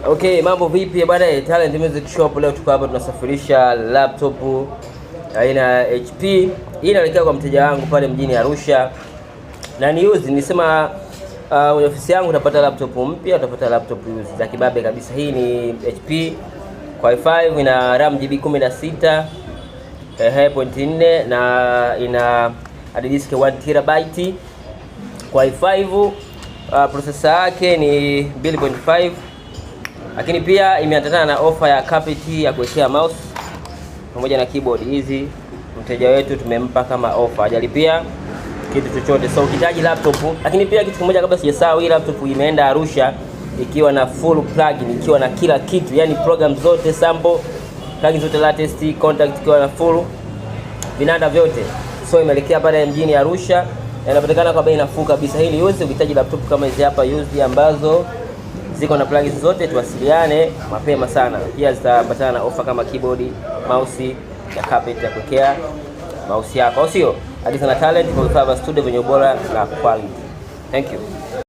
Okay, mambo vipi bwana? Talent Music Shop, leo tuko hapa tunasafirisha laptop aina ya HP. Hii inaelekea kwa mteja wangu pale mjini Arusha. Na ni use, nilisema kwenye ofisi yangu utapata laptop mpya, utapata laptop use za kibabe kabisa. Hii ni HP Core i5, ina RAM GB 16 .4 na ina hard disk 1 TB. Core i5 processor yake ni 2.5. Lakini pia imeambatana na ofa ya carpet ya kuwekea mouse pamoja na keyboard hizi. Mteja wetu tumempa kama ofa, hajalipia kitu chochote. So ukihitaji laptop, lakini pia kitu kimoja kabla sijasahau, hii laptop imeenda Arusha ikiwa na full plugin, ikiwa na kila kitu, yani program zote, sample plugin zote, latest contact, ikiwa na full vinanda vyote. So imeelekea pale mjini Arusha na inapatikana kwa bei nafuu kabisa. Hii ni used. Ukihitaji laptop kama hizi hapa used ambazo ziko na plugins zote, tuwasiliane mapema sana. Pia zitaambatana na ofa kama keyboard, mouse na carpet ya kuwekea mouse yako, au sio? Agiza na Talent kwa vifaa vya studio vyenye ubora na quality. Thank you.